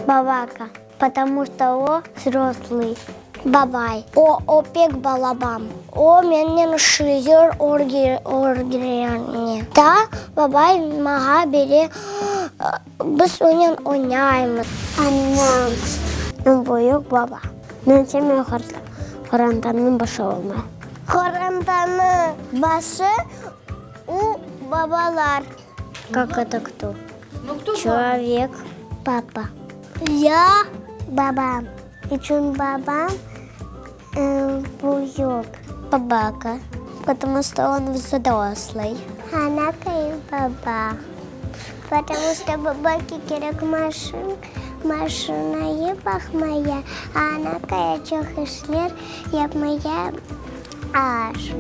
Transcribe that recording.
Бабака, потому что о взрослый. Бабай. О опек балабам. О менен шизер оргирне. Та бабай мага бере біз онен ойнаймыз. Анам. Бойық баба. Мен семе Хоранданның башы олма. Хоранданның башы у бабалар. Как это кто? Ну кто? Человек. Папа. Я баба. Ичун баба буйок. Бабака. Потому что он взрослый. Ханака и баба. Потому что бабаки керек машина ебах моя. А она кая чохишлер, я моя аж.